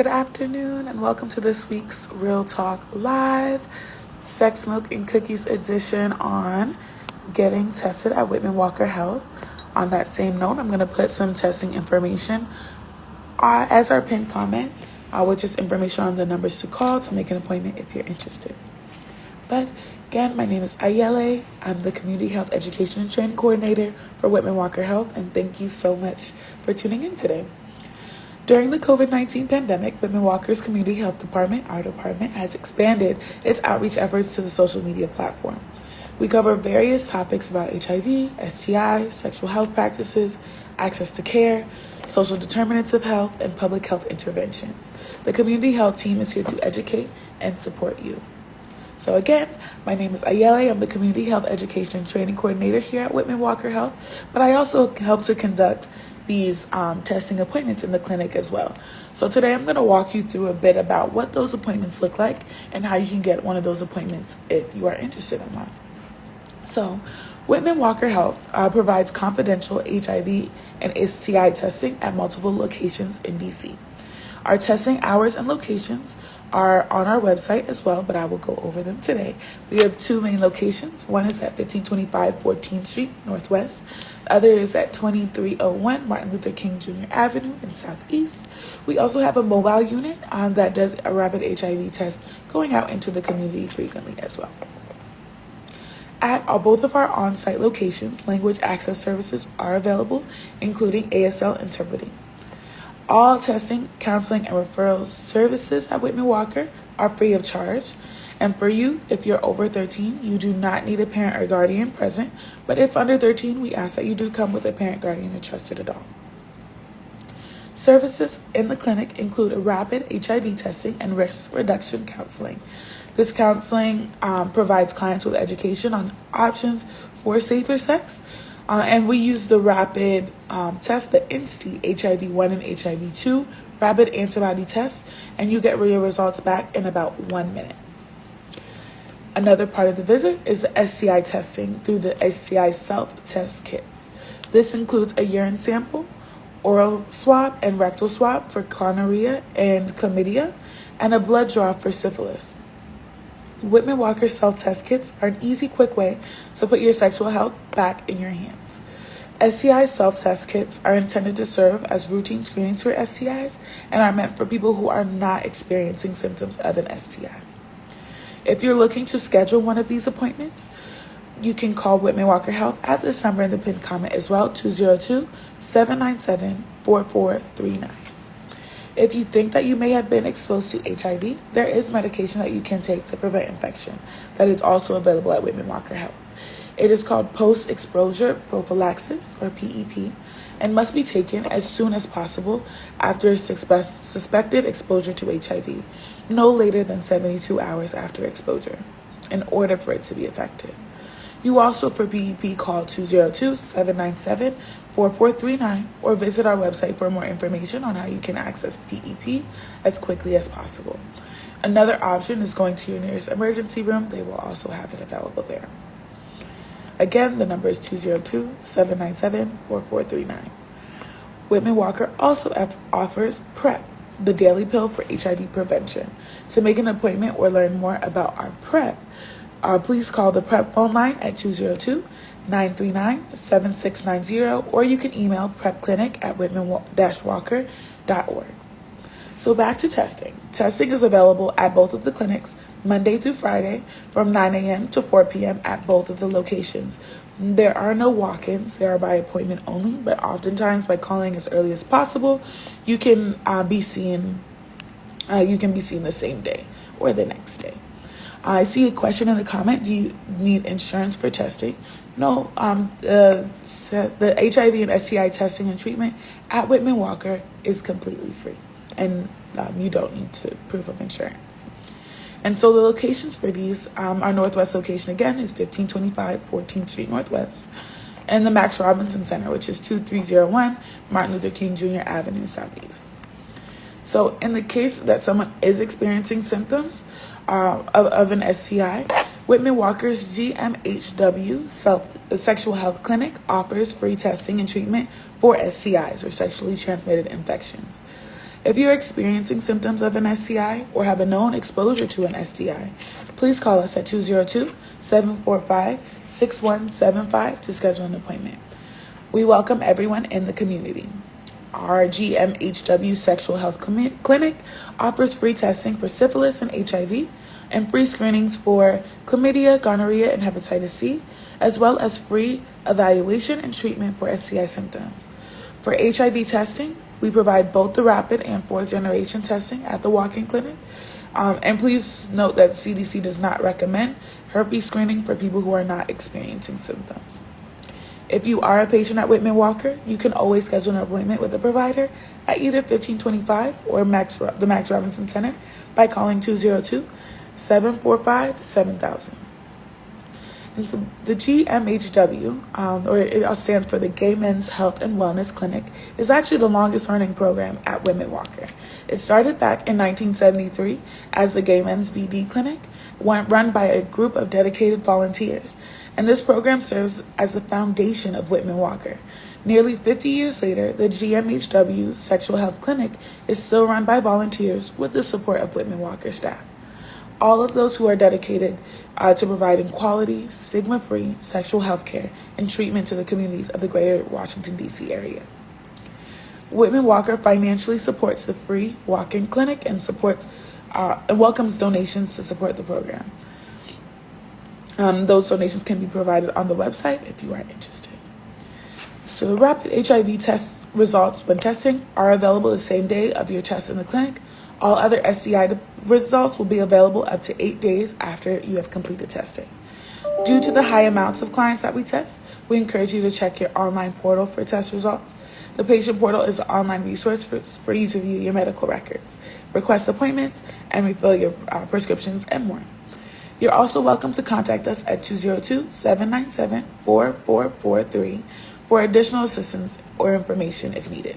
Good afternoon and welcome to this week's Real Talk Live Sex, Milk, and Cookies edition on getting tested at Whitman Walker Health. On that same note, I'm going to put some testing information as our pinned comment, which is information on the numbers to call to make an appointment if you're interested. But again, my name is Ayele. I'm the Community Health Education and Training Coordinator for Whitman Walker Health, and thank you so much for tuning in today. During the COVID-19 pandemic, Whitman Walker's Community Health Department, our department, has expanded its outreach efforts to the social media platform. We cover various topics about HIV, STI, sexual health practices, access to care, social determinants of health, and public health interventions. The community health team is here to educate and support you. So again, my name is Ayele. I'm the Community Health Education and Training Coordinator here at Whitman Walker Health, but I also help to conduct these testing appointments in the clinic as well. So today I'm going to walk you through a bit about what those appointments look like and how you can get one of those appointments if you are interested in one. So Whitman Walker Health provides confidential HIV and STI testing at multiple locations in DC. Our testing hours and locations are on our website as well, but I will go over them today. We have two main locations. One is at 1525 14th Street Northwest. The other is at 2301 Martin Luther King Jr. Avenue in Southeast. We also have a mobile unit that does a rapid HIV test going out into the community frequently as well. At both of our on-site locations, language access services are available, including ASL interpreting. All testing, counseling, and referral services at Whitman Walker are free of charge. And for you, if you're over 13, you do not need a parent or guardian present. But if under 13, we ask that you do come with a parent, guardian, or trusted adult. Services in the clinic include a rapid HIV testing and risk reduction counseling. This counseling provides clients with education on options for safer sex. And we use the rapid test, the INSTI HIV-1 and HIV-2 rapid antibody test, and you get your results back in about 1 minute. Another part of the visit is the STI testing through the STI self-test kits. This includes a urine sample, oral swab, and rectal swab for gonorrhea and chlamydia, and a blood draw for syphilis. Whitman Walker self-test kits are an easy, quick way to put your sexual health back in your hands. STI self-test kits are intended to serve as routine screenings for STIs and are meant for people who are not experiencing symptoms of an STI. If you're looking to schedule one of these appointments, you can call Whitman Walker Health at this number in the pinned comment as well, 202-797-4439. If you think that you may have been exposed to HIV, there is medication that you can take to prevent infection that is also available at Whitman Walker Health. It is called post-exposure prophylaxis, or PEP, and must be taken as soon as possible after suspected exposure to HIV, no later than 72 hours after exposure, in order for it to be effective. You also, for PEP, call 202-797-4439 or visit our website for more information on how you can access PEP as quickly as possible. Another option is going to your nearest emergency room. They will also have it available there. Again, the number is 202-797-4439. Whitman Walker also offers PrEP, the daily pill for HIV prevention. To make an appointment or learn more about our PrEP, please call the PrEP phone line at 202-939-7690, or you can email prepclinic@whitman-walker.org. So back to testing. Testing is available at both of the clinics Monday through Friday from 9 a.m. to 4 p.m. at both of the locations. There are no walk-ins. They are by appointment only, but oftentimes by calling as early as possible, you can be seen the same day or the next day. I see a question in the comment. Do you need insurance for testing? No. The HIV and STI testing and treatment at Whitman Walker is completely free, and you don't need to proof of insurance. And so the locations for these, our Northwest location again is 1525 14th Street Northwest, and the Max Robinson Center, which is 2301 Martin Luther King Jr. Avenue Southeast. So in the case that someone is experiencing symptoms of an STI, Whitman Walker's GMHW Sexual Health Clinic offers free testing and treatment for STIs, or sexually transmitted infections. If you're experiencing symptoms of an STI or have a known exposure to an STI, please call us at 202-745-6175 to schedule an appointment. We welcome everyone in the community. Our GMHW Sexual Health Clinic offers free testing for syphilis and HIV and free screenings for chlamydia, gonorrhea, and hepatitis C, as well as free evaluation and treatment for STI symptoms. For HIV testing, we provide both the rapid and fourth generation testing at the walk-in clinic. And please note that CDC does not recommend herpes screening for people who are not experiencing symptoms. If you are a patient at Whitman Walker, you can always schedule an appointment with a provider at either 1525 or the Max Robinson Center by calling 202-745-7000. And so the GMHW, or it stands for the Gay Men's Health and Wellness Clinic, is actually the longest running program at Whitman Walker. It started back in 1973 as the Gay Men's VD Clinic, run by a group of dedicated volunteers. And this program serves as the foundation of Whitman Walker. Nearly 50 years later, the GMHW Sexual Health Clinic is still run by volunteers with the support of Whitman Walker staff. All of those who are dedicated to providing quality, stigma-free sexual health care and treatment to the communities of the greater Washington, D.C. area. Whitman Walker financially supports the free walk-in clinic and supports and welcomes donations to support the program. Those donations can be provided on the website if you are interested. So the rapid HIV test results when testing are available the same day of your test in the clinic. All other STI results will be available up to 8 days after you have completed testing. Due to the high amounts of clients that we test, we encourage you to check your online portal for test results. The patient portal is an online resource for you to view your medical records, request appointments, and refill your prescriptions and more. You're also welcome to contact us at 202-797-4443 for additional assistance or information if needed.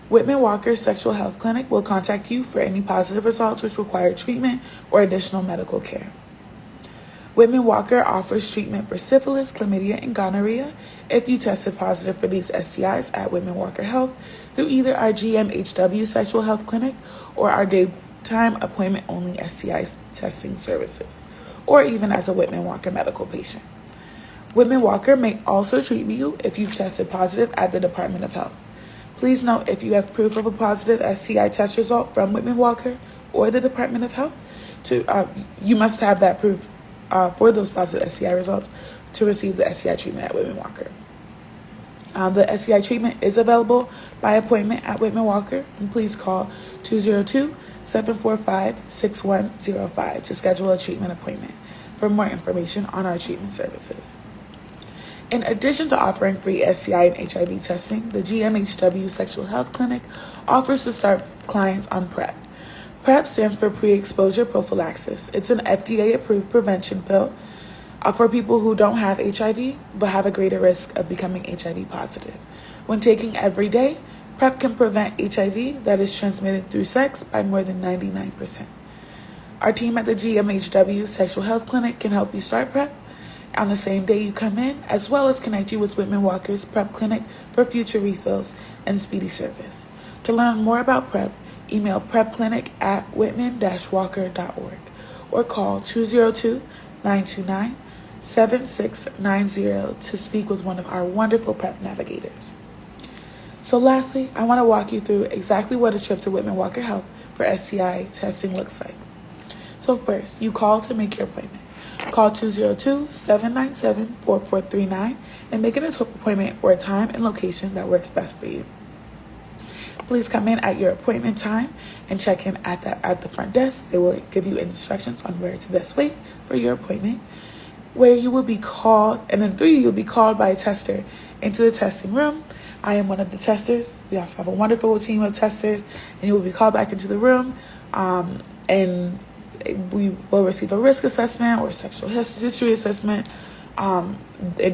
Whitman Walker Sexual Health Clinic will contact you for any positive results which require treatment or additional medical care. Whitman Walker offers treatment for syphilis, chlamydia, and gonorrhea if you tested positive for these STIs at Whitman Walker Health through either our GMHW Sexual Health Clinic or our daytime appointment-only STI testing services, or even as a Whitman Walker medical patient. Whitman Walker may also treat you if you've tested positive at the Department of Health. Please note, if you have proof of a positive STI test result from Whitman Walker or the Department of Health, you must have that proof for those positive STI results to receive the STI treatment at Whitman Walker. The STI treatment is available by appointment at Whitman Walker, and please call 202-745-6105 to schedule a treatment appointment for more information on our treatment services. In addition to offering free STI and HIV testing, the GMHW Sexual Health Clinic offers to start clients on PrEP. PrEP stands for pre-exposure prophylaxis. It's an FDA-approved prevention pill for people who don't have HIV but have a greater risk of becoming HIV positive. When taken every day, PrEP can prevent HIV that is transmitted through sex by more than 99%. Our team at the GMHW Sexual Health Clinic can help you start PrEP on the same day you come in, as well as connect you with Whitman Walker's PrEP Clinic for future refills and speedy service. To learn more about PrEP, email prepclinic@whitman-walker.org or call 202-929-7690 to speak with one of our wonderful PrEP navigators. So lastly, I want to walk you through exactly what a trip to Whitman Walker Health for STI testing looks like. So first, you call to make your appointment. Call 202-797-4439 and make an appointment for a time and location that works best for you. Please come in at your appointment time and check in at the front desk. They will give you instructions on where to best wait for your appointment, where you will be called, and then you'll be called by a tester into the testing room. I am one of the testers. We also have a wonderful team of testers, and you will be called back into the room, and we will receive a risk assessment or sexual history assessment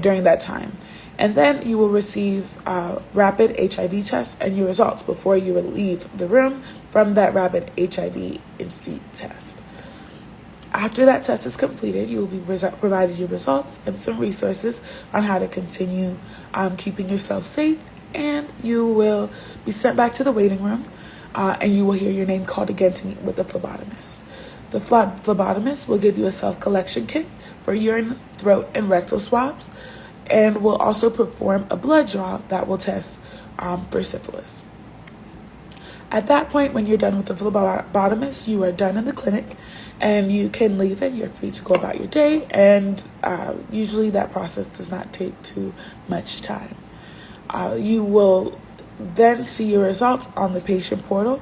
during that time. And then you will receive a rapid HIV test and your results before you will leave the room from that rapid HIV instant test. After that test is completed, you will be provided your results and some resources on how to continue keeping yourself safe, and you will be sent back to the waiting room and you will hear your name called again to meet with the phlebotomist. The phlebotomist will give you a self-collection kit for urine, throat, and rectal swabs, and will also perform a blood draw that will test for syphilis. At that point, when you're done with the phlebotomist, you are done in the clinic, and you can leave it. You're free to go about your day, and usually that process does not take too much time. You will then see your results on the patient portal,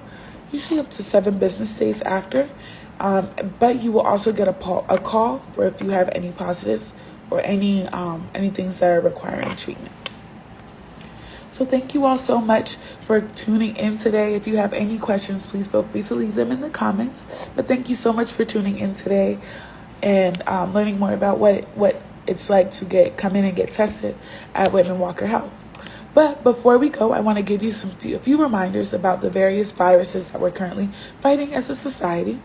usually up to 7 business days after. But you will also get a call for if you have any positives or any things that are requiring treatment. So thank you all so much for tuning in today. If you have any questions, please feel free to leave them in the comments. But thank you so much for tuning in today and learning more about what it's like to come in and get tested at Whitman Walker Health. But before we go, I want to give you a few reminders about the various viruses that we're currently fighting as a society.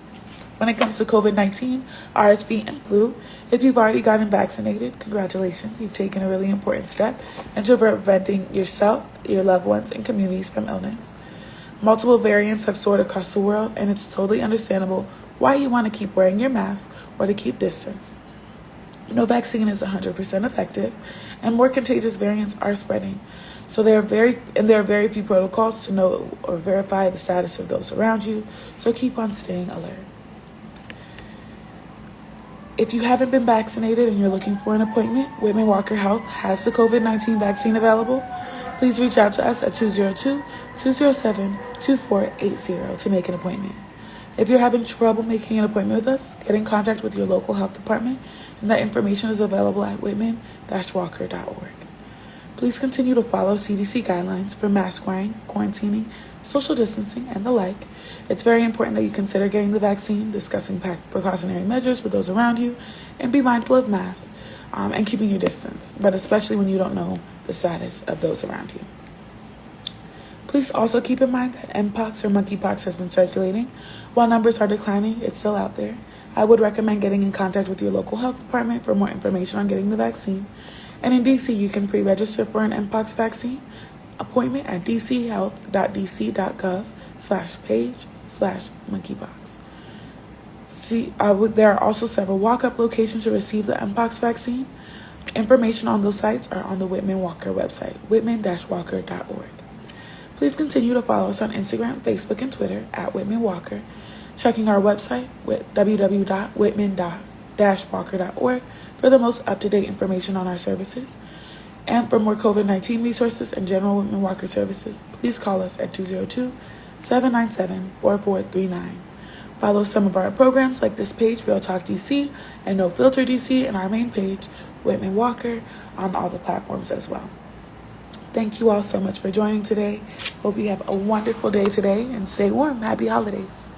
When it comes to COVID-19, RSV, and flu, if you've already gotten vaccinated, congratulations, you've taken a really important step into preventing yourself, your loved ones, and communities from illness. Multiple variants have soared across the world, and it's totally understandable why you want to keep wearing your mask or to keep distance. No vaccine is 100% effective, and more contagious variants are spreading. So there are very few protocols to know or verify the status of those around you, so keep on staying alert. If you haven't been vaccinated and you're looking for an appointment, Whitman Walker Health has the COVID-19 vaccine available. Please reach out to us at 202-207-2480 to make an appointment. If you're having trouble making an appointment with us, get in contact with your local health department, and that information is available at whitman-walker.org. Please continue to follow CDC guidelines for mask wearing, quarantining, social distancing, and the like. It's very important that you consider getting the vaccine, discussing precautionary measures with those around you, and be mindful of masks and keeping your distance, but especially when you don't know the status of those around you. Please also keep in mind that Mpox or monkeypox has been circulating. While numbers are declining, it's still out there. I would recommend getting in contact with your local health department for more information on getting the vaccine. And in DC, you can pre-register for an Mpox vaccine appointment at dchealth.dc.gov/page/monkeypox. There are also several walk-up locations to receive the Mpox vaccine. Information on those sites are on the Whitman Walker website, whitman-walker.org. Please continue to follow us on Instagram, Facebook, and Twitter at Whitman Walker, checking our website with www.whitman-walker.org for the most up-to-date information on our services. And for more COVID-19 resources and general Whitman Walker services, please call us at 202-797-4439. Follow some of our programs like this page, Real Talk DC, and No Filter DC, and our main page, Whitman Walker, on all the platforms as well. Thank you all so much for joining today. Hope you have a wonderful day today, and stay warm. Happy holidays.